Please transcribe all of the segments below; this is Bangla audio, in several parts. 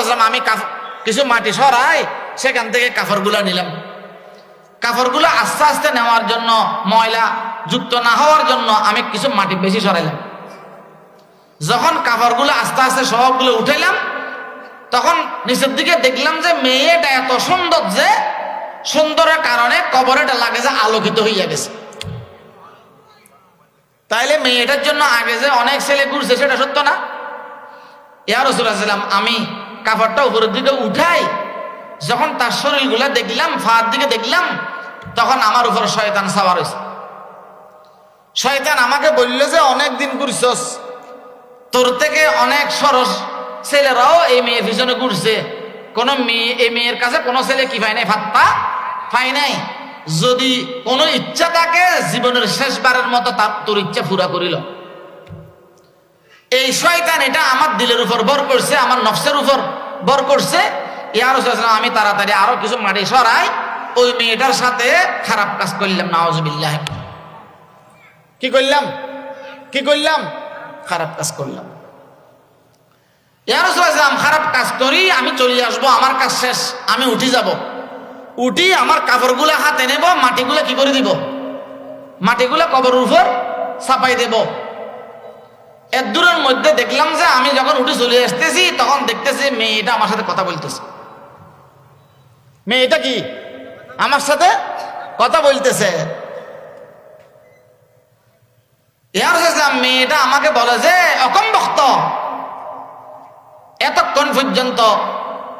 রাসূলুল্লাহ আমি কিছু মাটি সরাই সেখান থেকে কাপড়গুলো নিলাম। কাপড়গুলো আস্তে আস্তে নেওয়ার জন্য, ময়লা যুক্ত না হওয়ার জন্য আমি কিছু মাটি বেশি সরাইলাম। যখন কাপড়গুলো আস্তে আস্তে সবগুলো উঠাইলাম, তখন নিচের দিকে দেখলাম যে মেয়েটা এত সুন্দর যে সুন্দরের কারণে কবরেটা লাগে যে আলোকিত হইয়া গেছে। তাইলে মেয়েটার জন্য আগে যে অনেক ছেলে ঘুরছে সেটা সত্য না? ইয়া রাসূলুল্লাহ, আমি কাপড়টা উপরের দিকে উঠাই, যখন তার শরীরগুলা দেখলাম, ফার দিকে দেখলাম, তখন আমার উপর শয়তান সাওয়ার হয়েছে। শয়তান আমাকে বলল যে অনেক দিন ঘুরছস, তোর থেকে অনেক সরস ছেলেরাও এই মেয়ের পিছনে ঘুরছে, কোন মেয়ে এই মেয়ের কাছে কোনো ছেলে কি পায় নাই, ফাত্তা পায় নাই। যদি কোনো ইচ্ছা থাকে জীবনের শেষবারের মতো তোর ইচ্ছা পুরা করিল। এই শয়তান এটা আমার দিলের উপর বর করছে, আমার নফসের উপর বর করছে। ইয়া রাসূলুল্লাহ, আমি তাড়াতাড়ি আরো কিছু মাটি সরাই, ওই মেয়েটার সাথে খারাপ কাজ করলাম। নাউযুবিল্লাহ। কি করলাম? খারাপ কাজ করলাম। ইয়া রাসূলুল্লাহ, খারাপ কাজ করি, আমি চলে আসবো, আমার কাজ শেষ, আমি উঠি যাব। উঠি আমার কাপড়গুলো হাতে নেব, মাটিগুলো কি করে দিব? মাটিগুলো কবরের উপর চাপাই দেব। এর দূরের মধ্যে দেখলাম যে আমি যখন উঠে চলে আসতেছি, তখন দেখতেছি মেয়েটা আমার সাথে কথা বলতেছে। মেয়েটা কি আমার সাথে কথা বলতেছে। মেয়েটা আমাকে বলে যে অকম বক্ত, এতক্ষণ পর্যন্ত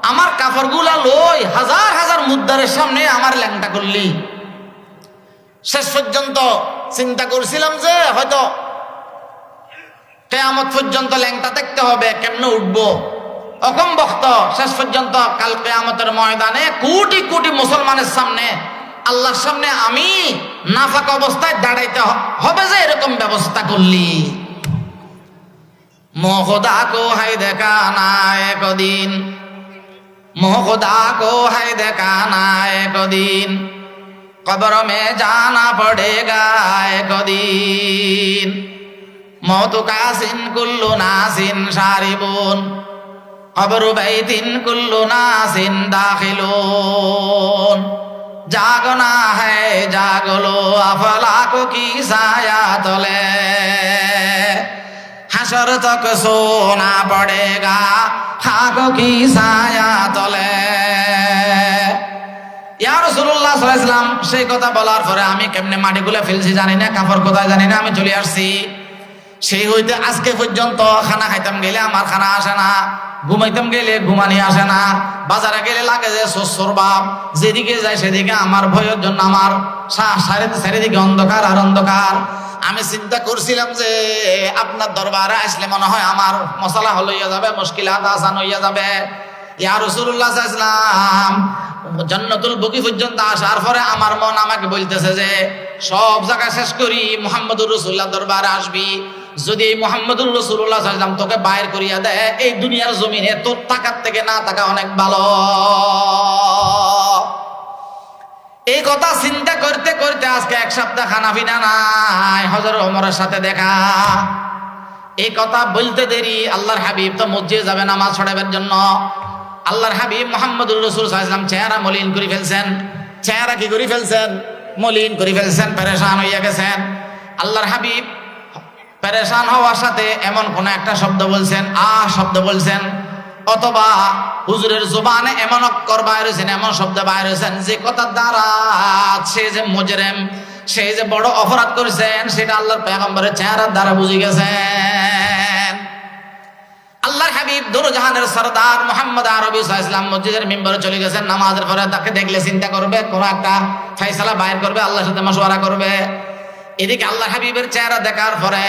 আমার কাপড়গুলা লই হাজার হাজার মুদ্দারের সামনে আমার ল্যাংটা করলি। শেষ পর্যন্ত চিন্তা করছিলাম যে হয়তো কিয়ামত পর্যন্ত ল্যাংটা দেখতে হবে, কেমনে উঠবো। অকম বক্ত, শেষ পর্যন্ত কাল কিয়ামতের ময়দানে কোটি কোটি মুসলমানের সামনে, আল্লাহর সামনে আমি নাফাক অবস্থায় দাঁড়াইতে হবে যে এরকম ব্যবস্থা করলি। मोह खुदा को है देखाना एक दिन, मोह खुदा को है देखाना एक दिन, कब्र में जाना पड़ेगा एक दिन, मौत का सिन कुल्लु नासिन शारिबुन, कब्र बैतिन कुल्लु नासिन दाखिलून, जागना है जाग लो अफलाकों की साया तले, हशर तक सोना पड़ेगा खाकों की साया तले। ইয়া রাসূলুল্লাহ সাল্লাল্লাহু আলাইহি ওয়াসাল্লাম সেই কথা বলার পরে আমি কেমনে মাটিগুলো ফেলছি জানি না, কাপড় কোথায় জানি না, আমি চলে আসছি। সেই হইতে আজকে পর্যন্ত খানা খাইতাম গেলে আমার খানা আসে না, ঘুমাইতাম গেলে ঘুমানি আসে না, বাজারে গেলে লাগে যে শ্বশুর বাপ, যেদিকে যায় সেদিকে আমার ভয়ের জন্য আমার চারিদিকে অন্ধকার আর অন্ধকার। আমি চিন্তা করছিলাম যে আপনার দরবারে আসলে মনে হয় আমার মশলা হইয়া যাবে, মুশকিলাত আসান হইয়া যাবে। ইয়া রাসূলুল্লাহ সাল্লাল্লাহু আলাইহি ওয়াসাল্লাম জান্নাতুল বাকি পর্যন্ত আসার পরে আমার মন আমাকে বলতেছে যে সব জায়গা শেষ করি মুহাম্মদুর রাসূলুল্লাহ দরবারে আসবি। যদি এই মুহাম্মদুর রাসূলুল্লাহ সাল্লাল্লাহু আলাইহি ওয়াসাল্লাম তোকে বাইর করিয়া দেয় এই দুনিয়ার জমিনে, তোর টাকার থেকে না থাকা অনেক ভালো। এই কথা চিন্তা করতে করতে আজকে এক সপ্তাহ খানা পিনা নাই, হযরত ওমরের সাথে দেখা। এই কথা বলতে দেরি আল্লাহর হাবিব তো মসজিদে যাবে নামাজ পড়াবার জন্য। আল্লাহর হাবিব মুহাম্মদুর রাসূল সাল্লাল্লাহু আলাইহি ওয়াসাল্লাম চেহারা মলিন করে ফেলছেন। চেহারা কি করে ফেলছেন? মলিন করে ফেলছেন, পেরেশান হইয়া গেছেন। আল্লাহর হাবিব পেরেশান হওয়ার সাথে এমন কোন একটা শব্দ বলছেন, শব্দ বলছেন, অথবা হুজুরের জবানে এমন অক্ষর বাইর হয়েছেন, এমন শব্দ বাইর হয়েছেন যে কথার দ্বারা সে যে মুজরিম, সে যে বড় অপরাধ করেছেন সেটা আল্লাহর পয়গম্বরের চেহারার দ্বারা বুঝে গেছেন। আল্লাহর হাবিব দুরজাহানের সরদার মুহাম্মদ আরবি সাল্লাল্লাহু আলাইহি ওয়াসাল্লাম মসজিদের মিম্বরে চলে গেছেন। নামাজের পরে তাকে দেখলে চিন্তা করবে, কোন একটা ফয়সালা বাইর করবে, আল্লাহর সাথে মাশওয়ারা করবে। এদিকে আল্লাহর হাবিবের চেহারা দেখার পরে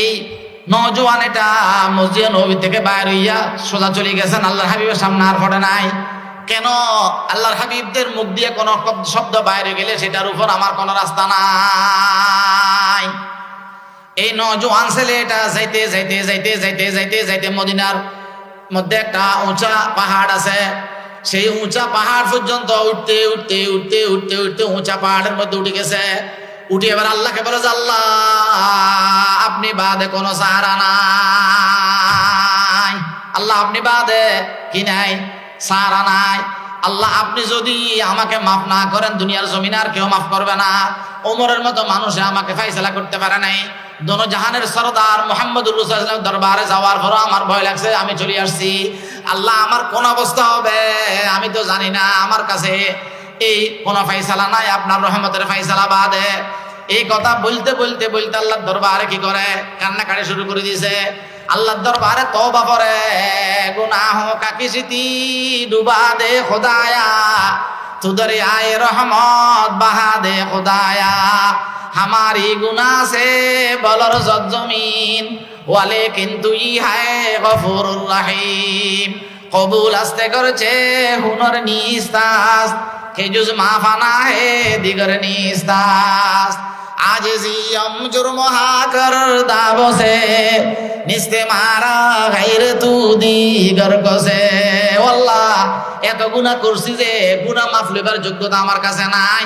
এই নওজোয়ান এটা মসজিদ নববী থেকে বাইর হইয়া সোজা চলে গেছেন। আল্লাহর হাবিবের সামনে আর পড়ে নাই। কেন? আল্লাহর হাবিবদের মুখ দিয়ে কোন শব্দ বাইরে গেলে সেটার উপর আমার কোন রাস্তা নাই। এই নওজোয়ান ছেলেটা যাইতে যাইতে যাইতে যাইতে যাইতে যাইতে মদিনার মধ্যে একটা উঁচা পাহাড় আছে, সেই উঁচা পাহাড় পর্যন্ত উঠতে উঠতে উঠতে উঠতে উঠতে উঁচা পাহাড়ের মধ্যে উঠে গেছে। উঠে এবার আল্লাহকে বলে যে আল্লাহ আপনি বাদে কোনো সাহারা নাই। আল্লাহ আপনি বাদে কি নাই, সারা নাই। আল্লাহ আপনি যদি আমাকে মাফ না করেন, দুনিয়ার জমিনে আর কেউ মাফ করবে না। ওমরের মতো মানুষে আমাকে ফাইসলা করতে পারে নাই। দোনো জাহানের সরদার মুহাম্মদুর রাসূলুল্লাহ দরবারে যাওয়ার পর আমার ভয় লাগছে, আমি চলে আসছি। আল্লাহ আমার কোন অবস্থা হবে আমি তো জানি না, আমার কাছে এই কোন ফাইসালা নাই আপনার রহমতের ফাইসালা বাদে। এই কথা বলতে বলতে বলতে আল্লাহর দরবারে কি করে কান্নাকাটি শুরু করে দিয়েছে। আল্লাহর দরবারে তওবা করে, গুনাহোं का किसी डुबा दे खुदाया, तू दरियाए रहमत बहा दे खुदाया, हमारी गुनाह से बलरज़त ज़मीन वलेकिन तू ही है गफूरुर रहीम। कबूल आस्ते करছে হুনর নিস্তাস, কে জুজ মাফানা হে দিগর নিস্তাস, आजिज़ियम जुर्म हाकर दावों से निस्ते मारा गैर तू दीगर को से। আল্লাহ এত গুনাহ করছি যে গুনাহ মাফ লইবার যোগ্যতা আমার কাছে নাই।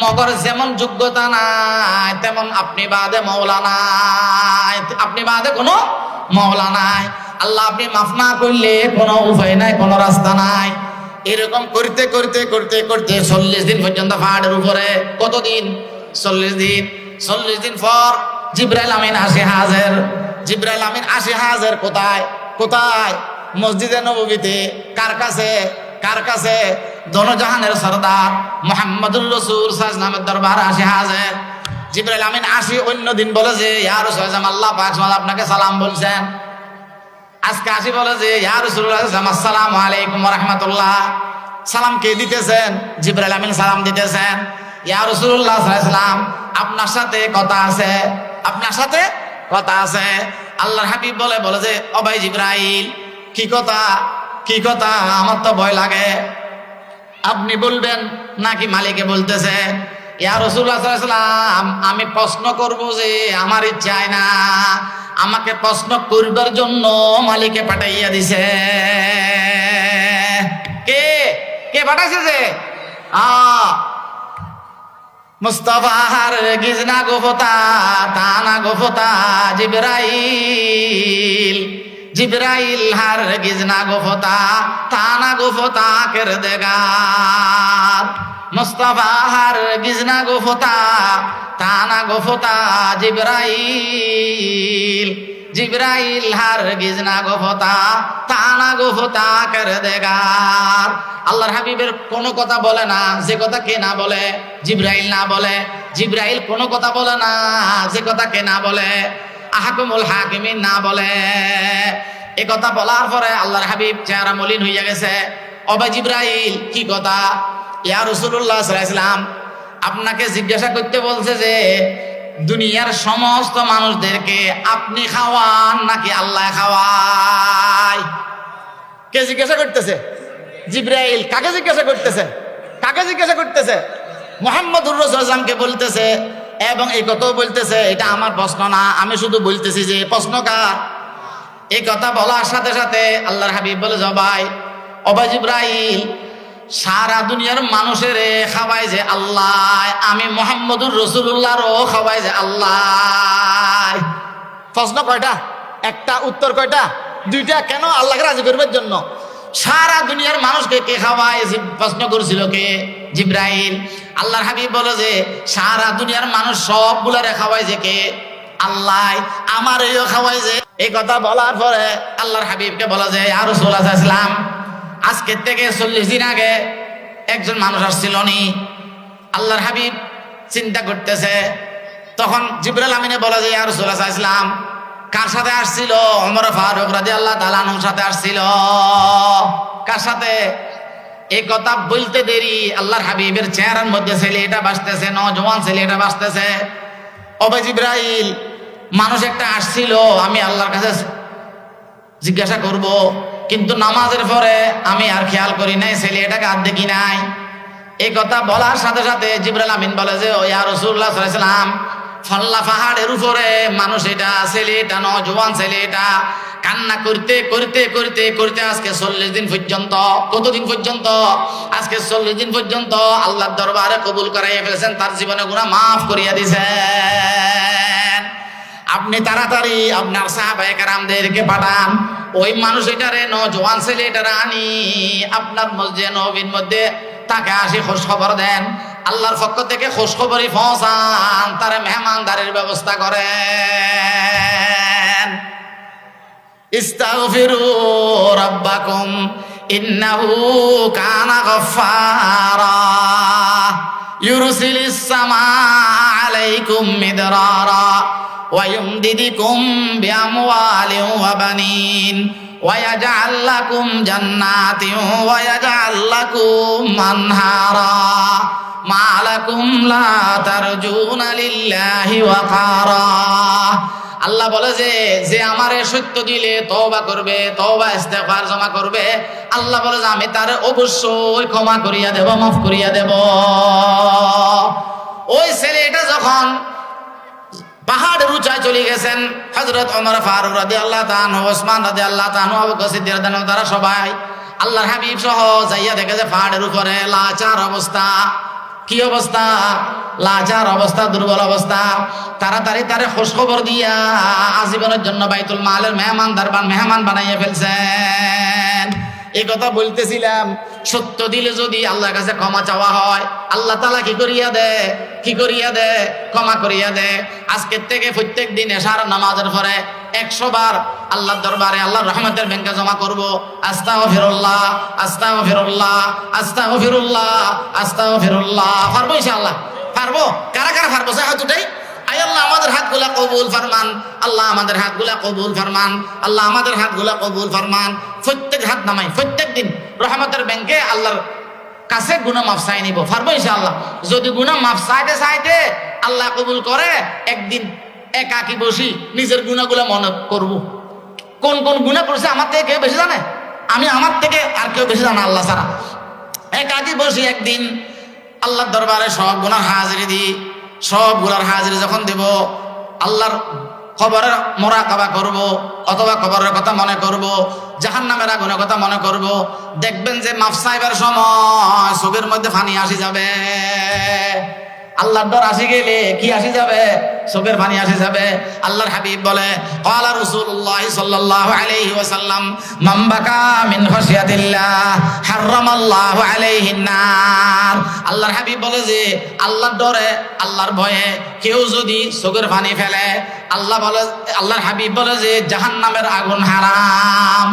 মগর যেমন যোগ্যতা নাই তেমন আপনি বাদে মওলা নাই, আপনি বাদে কোনো মওলা নাই। আল্লাহ আপনি মাফ না করলে কোনো উপায় নাই, কোনো রাস্তা নাই। এরকম করতে করতে করতে করতে 40 দিন পর্যন্ত পাহাড়ের উপরে, কতদিন? 40 দিন। 40 দিন পর জিবরাইল আমিন আসে হাজির। জিবরাইল আমিন আসে হাজির কোথায়? কোথায়? মসজিদে নববীতে। কার কাছে? কার কাছে? দোনো জাহানের সরদার মুহাম্মদুর রাসূল সাল্লাল্লাহু আলাইহি ওয়াসাল্লামের দরবারে আসে হাজির। জিবরাইল আমিন আসি অন্য দিন বলে যে ইয়া রাসূলুল্লাহ আল্লাহ পাক আপনাকে সালাম বলছেন। আজকে আসি বলে যে ইয়া রাসূলুল্লাহ আসসালামু আলাইকুম ওয়া রাহমাতুল্লাহ। সালাম কে দিতেছেন? জিবরাইল আমিন সালাম দিতেছেন। ইয়া রাসূলুল্লাহ সাল্লাল্লাহু আলাইহি ওয়াসাল্লাম আপনার সাথে কথা আছে, আপনার সাথে কথা আছে। আল্লাহর হাবিব বলে যে ও ভাই জিবরাইল, কি কথা? কি কথা? আমার তো ভয় লাগে। আপনি বলবেন নাকি মালিকে বলতেছে? ইয়া রাসূলুল্লাহ সাল্লাল্লাহু আলাইহি ওয়াসাল্লাম আমি প্রশ্ন করব যে আমার ইচ্ছায় না, আমাকে প্রশ্ন করবার জন্য মালিকে পাঠাইয়া দিছে। কে কে পাঠাইছে? যে মুস্তাফার গিজনা গোফতা তানা গোফতা জিবরাইল, জিবরাইল হার গিজনা গোফতা তানা গোফতা कर देगा। মুস্তাফা হার গিজনা গোফতা তানা গোফতা জিবরাইল, জিবরাইল হার গিজনা গোফতা তানা গোফতা कर देगा। আল্লাহর হাবিবের কোনো কথা বলে না যে কথা কে না বলে, জিবরাইল না বলে। জিবরাইল কোনো কথা বলে না যে কথা কে না বলে, আহকুমুল হাকিমিন না বলে। এই কথা বলার পরে আল্লাহর হাবিব চেহারা মলিন হইয়া গেছে। ও ভাই জিবরাইল, কি কথা? ইয়া রাসূলুল্লাহ সাল্লাল্লাহু আলাইহি ওয়াসাল্লাম আপনাকে জিজ্ঞাসা করতে বলছে যে দুনিয়ার সমস্ত মানুষদেরকে আপনি খাওয়ান নাকি আল্লাহ খাওয়ায়? কে জিজ্ঞাসা করতেছে? জিবরাইল। কাকে জিজ্ঞাসা করতেছে? কাকে জিজ্ঞাসা করতেছে? মুহাম্মদুর রাসূলুল্লাহকে বলতেছে। এবং এই কথাও বলতেছে এটা আমার প্রশ্ন না, আমি শুধু বলতেছি যে প্রশ্ন কার। এই কথা বলার সাথে সাথে আল্লাহর হাবিব বলে জবাই ও ভাই জিবরাইল, সারা দুনিয়ার মানুষের খাওয়ায় যে আল্লাহ, আমি মুহাম্মদুর রাসূলুল্লাহরও খাওয়ায় যে আল্লাহ। প্রশ্ন কয়টা? একটা। উত্তর কয়টা? দুইটা। কেন? আল্লাহকে রাজি করবার জন্য। সারা দুনিয়ার মানুষকে কে খাওয়ায়? প্রশ্ন করছিল কে? জিবরাইল। আল্লাহর হাবিব বলে যে সারা দুনিয়ার মানুষ সবগুলারে খাওয়ায় যে কে? আল্লাহ। আমার এইও খাওয়ায় যে। এই কথা বলার পরে আল্লাহর হাবিবকে বলা যায় ইয়া রাসূলুল্লাহ সাল্লাল্লাহু আলাইহি ওয়াসাল্লাম আজকের থেকে 40 দিন আগে একজন মানুষ আসছিল নি। আল্লাহর হাবিব চিন্তা করতেছে। তখন জিবরাইল আমিনে বলা যায় ইয়া রাসূলুল্লাহ সাল্লাল্লাহু আলাইহি ওয়াসাল্লাম কার সাথে আসছিল? ওমর ফারুক রাদিয়াল্লাহু তাআলা আনহুর সাথে আসছিল। কার সাথে? এই কথা বলতে দেরি আল্লাহর হাবিবের চেহারার মধ্যে ছেলেটা বাসতেছে, নওজোয়ান ছেলেটা বাসতেছে। ও ভাই জিবরাইল, মানুষ একটা আসছিল, আমি আল্লাহর কাছে জিজ্ঞাসা করব, কিন্তু নামাজের পরে আমি আর খেয়াল করি নাই, ছেলেটাকে আর দেখি নাই। এই কথা বলার সাথে সাথে জিবরাইল আমিন বলে যে ও ইয়া রাসূলুল্লাহ সাল্লাল্লাহু আলাইহি ওয়াসাল্লাম ফল্লা পাহাড়ের উপরে মানুষ এটা, ছেলেটা, নওজোয়ান ছেলেটা কান্না করতে করতে করতে করতে আজকে 40 দিন পর্যন্ত। কতদিন পর্যন্ত? আজকে 40 দিন পর্যন্ত আল্লাহর দরবারে কবুল করাইয়া ফেলেছেন, তার জীবনে গুনাহ মাফ করিয়া দিয়েছেন। আপনি তাড়াতাড়ি আপনার সাহাবায়ে কেরামদেরকে পাঠান, ওই মানুষ এটারে নজওয়ান ছেলে এটারে আনি আপনার মসজিদে নববীর মধ্যে তাকে আসি খোঁজ খবর দেন, আল্লাহর পক্ষ থেকে খোঁজ খবরই পৌঁছান, তারে মেহমানদারির ব্যবস্থা করেন। ইস্তাগফিরু রাব্বাকুম ইন্নাহু কানা গফফারা ইউরসিলিস সামাআ আলাইকুম মিদরারা ওয়া ইউমদিদুকুম বিআমওয়ালিন ওয়া বানিন ওয়া ইয়াজআল লাকুম জান্নাতিন ওয়া ইয়াজআল লাকুম আনহারা মা লাকুম লা তারজুনা লিল্লাহি ওয়াকারা। আল্লাহ বলে যে আমারে সত্য দিলে তওবা করবে, তওবা ইস্তেগফার জমা করবে, আল্লাহ বলে যে আমি তারে অবশ্যই ক্ষমা করিয়া দেব, মাফ করিয়া দেব। ওই ছেলেটা যখন পাহাড়ের উঁচায় চলে গেছেন, হযরত ওমর ফারুক রাদিয়াল্লাহু তাআলা আনহু, ওসমান রাদিয়াল্লাহু তাআলা আনহু, আবু বকর সিদ্দিক রাদিয়াল্লাহু তাআলা সবাই আল্লাহর হাবিব সহ যাইয়া দেখে যে পাহাড়ের উপরে লাচার অবস্থা। কি অবস্থা? লাচার অবস্থা, দুর্বল অবস্থা। তাড়াতাড়ি তারে খোঁজ খবর দিয়া আজীবনের জন্য বাইতুল মালের মেহমান বানাইয়া ফেলছেন। এই কথা বলতেছিলাম, সত্য দিলে যদি আল্লাহর কাছে ক্ষমা চাওয়া হয়, আল্লাহ তাআলা কি করিয়া দেয়? ক্ষমা করিয়া দেয়। আজকের থেকে প্রত্যেক দিন এশার নামাজের পরে 100 বার আল্লাহর দরবারে আল্লাহর রহমতের ব্যাংকে জমা করব, আস্তাগফিরুল্লাহ আস্তাগফিরুল্লাহ আস্তাগফিরুল্লাহ আস্তাগফিরুল্লাহ। পারবো ইনশাআল্লাহ? পারবো? কারা কারা পারবো? হাত উঠাই। আয় আল্লাহ আমাদের হাতগুলা কবুল ফরমান, আল্লাহ আমাদের হাতগুলা কবুল ফরমান, আল্লাহ আমাদের হাতগুলা কবুল ফরমান। প্রত্যেক হাত নামাই, প্রত্যেক দিন রহমতের ব্যাংকে আল্লাহর কাছে গুনাহ মাফ চাই নিব। পারবো ইনশাআল্লাহ? যদি গুনাহ মাফ চাইতে আল্লাহ কবুল করে, একদিন একাকি বসি নিজের গুনাহগুলো মনে করব। কোন কোন গুনাহ করছে আমার থেকে কেউ বেশি জানে? আমি আমার থেকে আর কেউ বেশি জানে আল্লাহ ছাড়া। একাকি বসি একদিন আল্লাহর দরবারে সব গুনাহ হাজিরি দিই। সবগুলার হাজিরি যখন দেব, আল্লাহর কবরের মোরাকাবা করব, অথবা কবরের কথা মনে করব, জাহান্নামের আগুনের কথা মনে করব। দেখবেন যে মাফ চাইবার সময় চোখের মধ্যে পানি আসি যাবে। আল্লাহর ডর আসি গেলে কি আসি যাবে? চোখের পানি আসি যাবে। আল্লাহর হাবিব বলে, ক্বালা রাসূলুল্লাহ সাল্লাল্লাহু আলাইহি ওয়াসাল্লাম, মান বাকা মিন খাশিয়াতিল্লাহ হারামাল্লাহু আলাইহিন নার। আল্লাহর হাবিব বলে যে আল্লাহর ডরে, আল্লাহর ভয়ে কেউ যদি চোখের পানি ফেলে, আল্লাহর হাবিব বলে যে জাহান্নামের আগুন হারাম।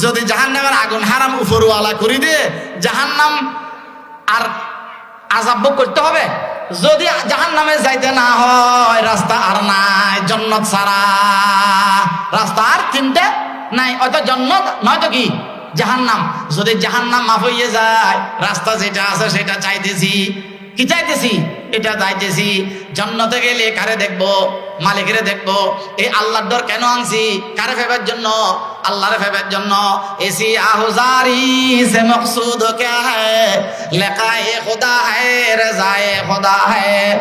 যদি জাহান্নামের আগুন হারাম উপরওয়ালা করি দে, জাহান্নাম আর আযাব ভোগ করতে হবে। যদি জাহান্নামে যাইতে না হয়, রাস্তা আর নাই, জান্নাত ছাড়া রাস্তা আর তিনটে নাই, হয়তো জান্নাত নয়তো কি জাহান্নাম। যদি জাহান্নাম মাফ হইয়ে যায়, রাস্তা যেটা আছে সেটা চাইতেছি। কি চাইতেছি? এটা চাইতেছি। জান্নাতে গেলে কারে দেখবো? মালিকেরে দেখবো। এই আল্লাহর ডর কেন আনছি? কারে ফেবার জন্য? আল্লাহরে ফেবার জন্য। এসি আহুজারি সে মকসুদ ক্যা হ্যায়, লেকায়ে খুদা হ্যায়, রেজায়ে খুদা হ্যায়।